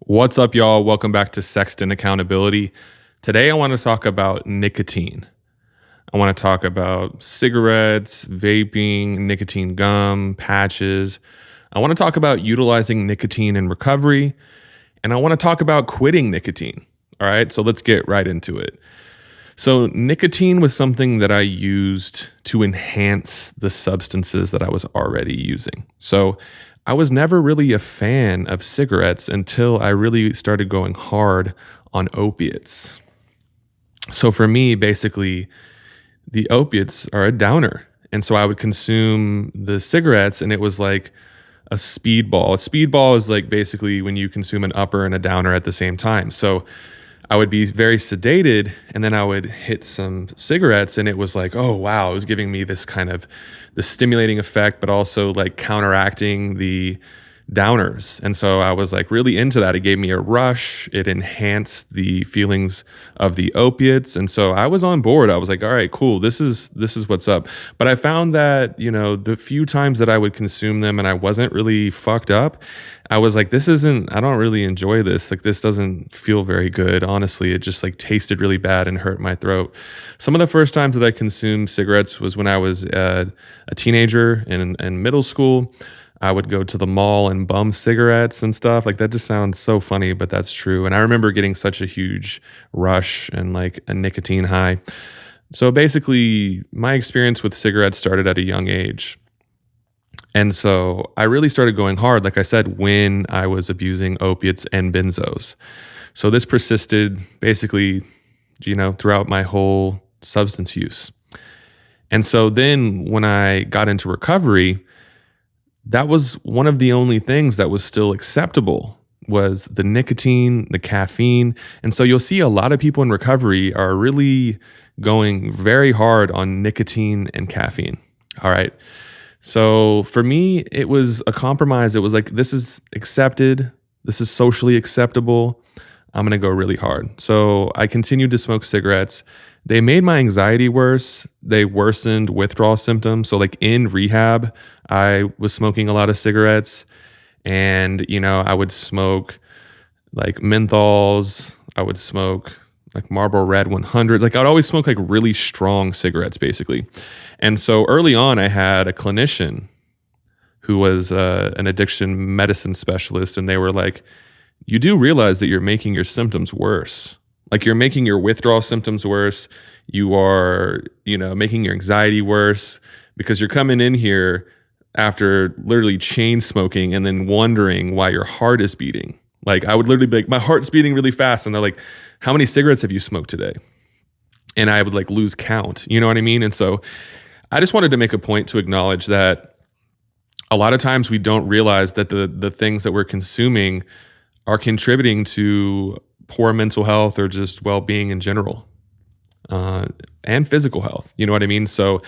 What's up, y'all? Welcome back to Sexton Accountability. Today, I want to talk about nicotine. I want to talk about cigarettes, vaping, nicotine gum, patches. I want to talk about utilizing nicotine in recovery, and I want to talk about quitting nicotine. All right, so let's get right into it. So, nicotine was something that I used to enhance the substances that I was already using. So, I was never really a fan of cigarettes until I really started going hard on opiates. So, for me, basically, the opiates are a downer. And so I would consume the cigarettes, and it was like a speedball. A speedball is like basically when you consume an upper and a downer at the same time. So I would be very sedated, and then I would hit some cigarettes, and it was like, oh wow, it was giving me this kind of the stimulating effect, but also like counteracting the downers. And so I was like really into that. It gave me a rush. It enhanced the feelings of the opiates. And so I was on board. I was like, all right, cool. This is what's up. But I found that, the few times that I would consume them and I wasn't really fucked up, I was like, I don't really enjoy this. Like, this doesn't feel very good. Honestly, it just like tasted really bad and hurt my throat. Some of the first times that I consumed cigarettes was when I was a teenager in middle school. I would go to the mall and bum cigarettes and stuff. Like, that just sounds so funny, but that's true. And I remember getting such a huge rush and like a nicotine high. So basically, my experience with cigarettes started at a young age. And so I really started going hard, like I said, when I was abusing opiates and benzos. So this persisted basically, throughout my whole substance use. And so then when I got into recovery, that was one of the only things that was still acceptable was the nicotine, the caffeine. And so you'll see a lot of people in recovery are really going very hard on nicotine and caffeine. All right. So for me, it was a compromise. It was like, this is accepted. This is socially acceptable. I'm going to go really hard. So I continued to smoke cigarettes. They made my anxiety worse. They worsened withdrawal symptoms. So like in rehab, I was smoking a lot of cigarettes, and, I would smoke like menthols. I would smoke like Marlboro Red 100s. Like, I'd always smoke like really strong cigarettes basically. And so early on, I had a clinician who was an addiction medicine specialist, and they were like, you do realize that you're making your symptoms worse. Like, you're making your withdrawal symptoms worse. You are, making your anxiety worse because you're coming in here after literally chain smoking and then wondering why your heart is beating. Like, I would literally be like, my heart's beating really fast. And they're like, how many cigarettes have you smoked today? And I would like lose count. You know what I mean? And so I just wanted to make a point to acknowledge that a lot of times we don't realize that the things that we're consuming are contributing to poor mental health or just well-being in general, and physical health. You know what I mean? So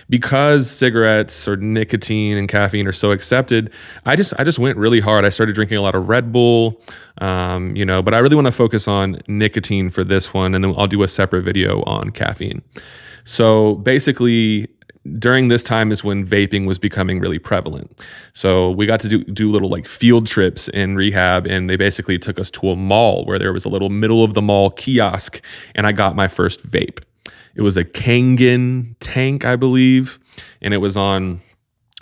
because cigarettes or nicotine and caffeine are so accepted, I just went really hard. I started drinking a lot of Red Bull, but I really want to focus on nicotine for this one, and then I'll do a separate video on caffeine. So basically, during this time is when vaping was becoming really prevalent. So we got to do little like field trips in rehab, and they basically took us to a mall where there was a little middle of the mall kiosk, and I got my first vape. It was a Kangen tank, I believe, and it was on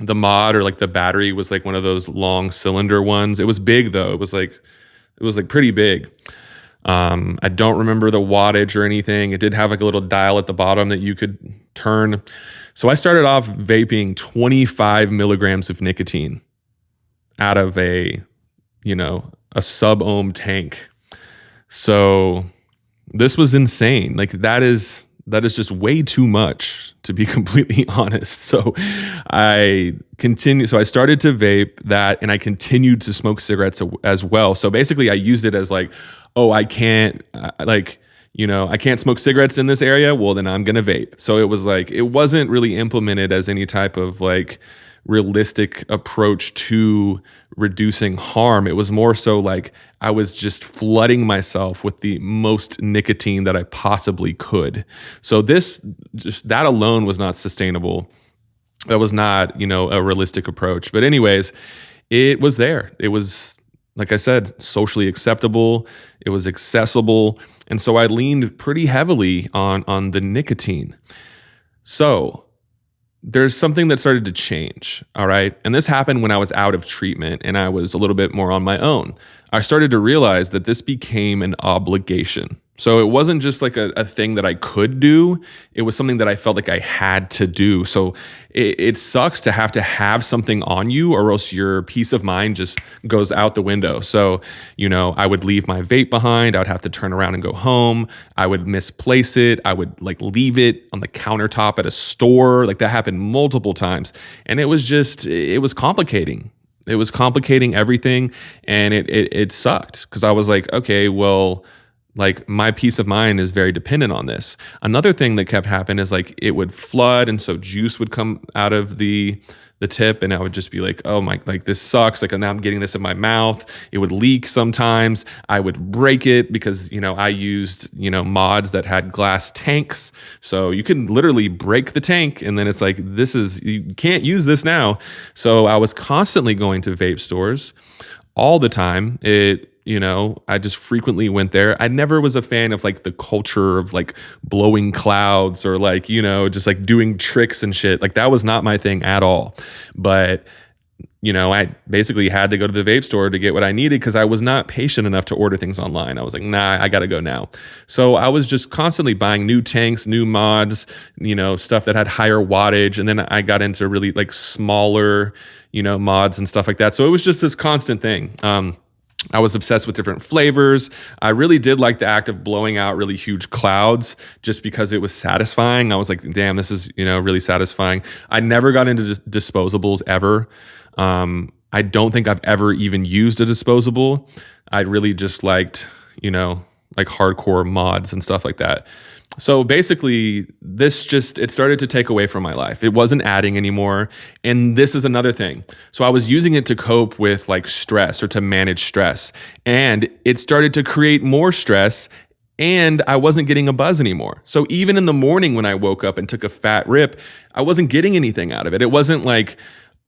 the mod, or like the battery was like one of those long cylinder ones. It was big though. It was like pretty big. I don't remember the wattage or anything. It did have like a little dial at the bottom that you could turn. So I started off vaping 25 milligrams of nicotine out of a sub-ohm tank. So this was insane. Like, that is just way too much, to be completely honest. So I started to vape that, and I continued to smoke cigarettes as well. So basically I used it as like, oh, I can't smoke cigarettes in this area. Well, then I'm going to vape. So it was like, it wasn't really implemented as any type of like realistic approach to reducing harm. It was more so like I was just flooding myself with the most nicotine that I possibly could. So that alone was not sustainable. That was not, a realistic approach. But anyways, it was there. It was like I said, socially acceptable. It was accessible. And so I leaned pretty heavily on the nicotine. So there's something that started to change. All right. And this happened when I was out of treatment and I was a little bit more on my own. I started to realize that this became an obligation. So it wasn't just like a thing that I could do. It was something that I felt like I had to do. So it sucks to have something on you, or else your peace of mind just goes out the window. So, I would leave my vape behind. I would have to turn around and go home. I would misplace it. I would like leave it on the countertop at a store. Like that happened multiple times. And it was complicating. It was complicating everything. And it sucked because I was like, okay, well, like my peace of mind is very dependent on this. Another thing that kept happening is like it would flood, and so juice would come out of the tip, and I would just be like, oh my, like this sucks. Like now I'm getting this in my mouth. It would leak sometimes. I would break it because I used mods that had glass tanks, so you can literally break the tank, and then it's like you can't use this now. So I was constantly going to vape stores all the time. I just frequently went there. I never was a fan of like the culture of like blowing clouds or like, just like doing tricks and shit. Like that was not my thing at all. But, I basically had to go to the vape store to get what I needed because I was not patient enough to order things online. I was like, nah, I got to go now. So I was just constantly buying new tanks, new mods, stuff that had higher wattage. And then I got into really like smaller, mods and stuff like that. So it was just this constant thing. I was obsessed with different flavors. I really did like the act of blowing out really huge clouds just because it was satisfying. I was like, damn, this is, really satisfying. I never got into disposables ever. I don't think I've ever even used a disposable. I really just liked, like hardcore mods and stuff like that. So basically, it started to take away from my life. It wasn't adding anymore. And this is another thing. So I was using it to cope with like stress or to manage stress. And it started to create more stress, and I wasn't getting a buzz anymore. So even in the morning when I woke up and took a fat rip, I wasn't getting anything out of it. It wasn't like,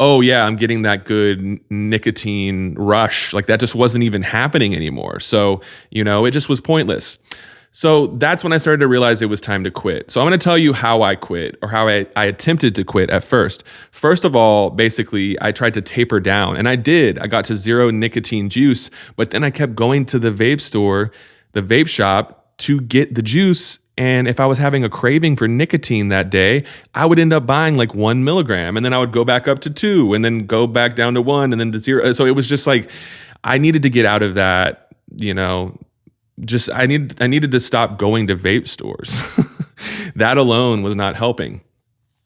oh yeah, I'm getting that good nicotine rush. Like that just wasn't even happening anymore. So, it just was pointless. So that's when I started to realize it was time to quit. So I'm going to tell you how I quit, or how I attempted to quit at first. First of all, basically, I tried to taper down, and I did. I got to 0 nicotine juice, but then I kept going to the vape store, the vape shop, to get the juice. And if I was having a craving for nicotine that day, I would end up buying like 1 milligram, and then I would go back up to 2, and then go back down to 1, and then to 0. So it was just like, I needed to get out of that, I needed to stop going to vape stores. That alone was not helping.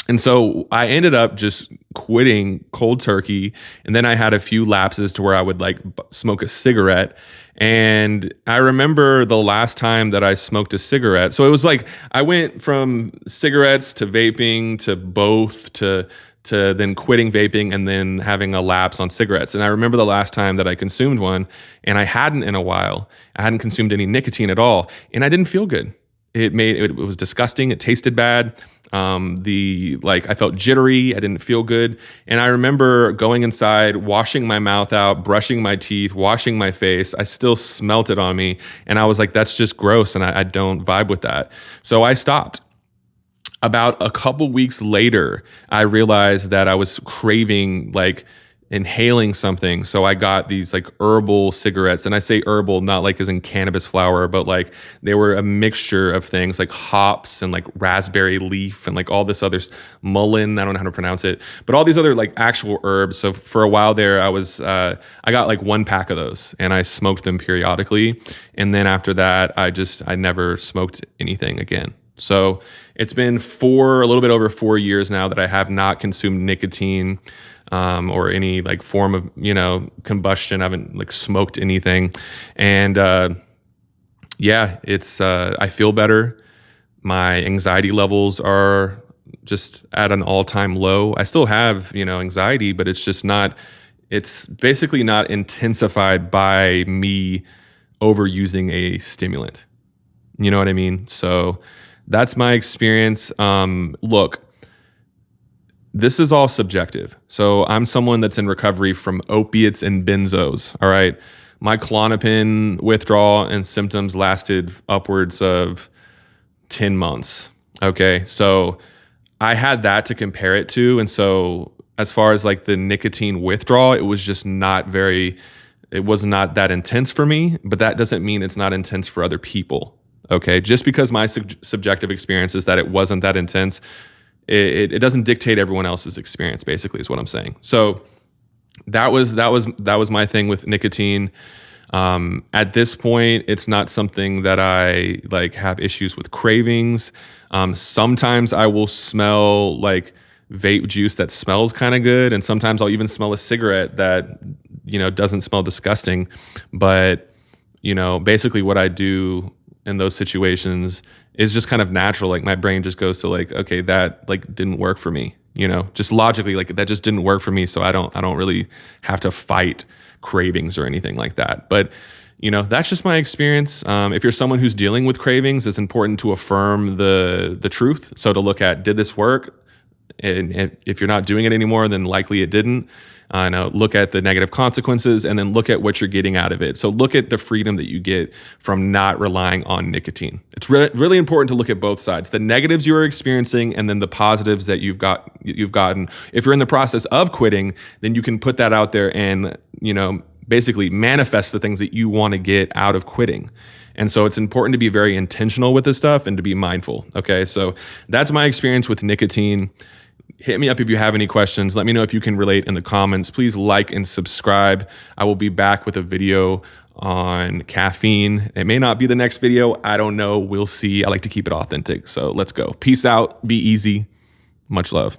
And so I ended up just quitting cold turkey. And then I had a few lapses to where I would like smoke a cigarette. And I remember the last time that I smoked a cigarette. So it was like I went from cigarettes to vaping to both to then quitting vaping and then having a lapse on cigarettes. And I remember the last time that I consumed one, and I hadn't in a while. I hadn't consumed any nicotine at all, and I didn't feel good. It was disgusting. It tasted bad. I felt jittery. I didn't feel good. And I remember going inside, washing my mouth out, brushing my teeth, washing my face. I still smelt it on me. And I was like, that's just gross. And I don't vibe with that. So I stopped. About a couple weeks later, I realized that I was craving like inhaling something. So I got these like herbal cigarettes, and I say herbal, not like as in cannabis flower, but like they were a mixture of things like hops and like raspberry leaf and like all this other mullein. I don't know how to pronounce it, but all these other like actual herbs. So for a while there, I got like 1 pack of those, and I smoked them periodically. And then after that, I never smoked anything again. So it's been a little bit over 4 years now that I have not consumed nicotine or any like form of, combustion. I haven't like smoked anything. And I feel better. My anxiety levels are just at an all-time low. I still have, anxiety, but it's basically not intensified by me overusing a stimulant. You know what I mean? So that's my experience. Look, this is all subjective. So I'm someone that's in recovery from opiates and benzos. All right. my Klonopin withdrawal and symptoms lasted upwards of 10 months. Okay. So I had that to compare it to. And so as far as like the nicotine withdrawal, it was just it was not that intense for me, but that doesn't mean it's not intense for other people. Okay. Just because my subjective experience is that it wasn't that intense, it doesn't dictate everyone else's experience, basically, is what I'm saying. So that was my thing with nicotine. At this point, it's not something that I like have issues with cravings. Sometimes I will smell like vape juice that smells kind of good, and sometimes I'll even smell a cigarette that doesn't smell disgusting. But basically what I do in those situations is just kind of natural. Like my brain just goes to like, okay, that like didn't work for me. Just logically, like that just didn't work for me. So I don't really have to fight cravings or anything like that. But that's just my experience. If you're someone who's dealing with cravings, it's important to affirm the truth. So to look at, did this work? And if you're not doing it anymore, then likely it didn't. Look at the negative consequences and then look at what you're getting out of it. So look at the freedom that you get from not relying on nicotine. It's really important to look at both sides, the negatives you are experiencing and then the positives that you've gotten. If you're in the process of quitting, then you can put that out there and, basically manifest the things that you want to get out of quitting. And so it's important to be very intentional with this stuff and to be mindful. Okay. So that's my experience with nicotine. Hit me up if you have any questions. Let me know if you can relate in the comments. Please like and subscribe. I will be back with a video on caffeine. It may not be the next video. I don't know. We'll see. I like to keep it authentic. So let's go. Peace out. Be easy. Much love.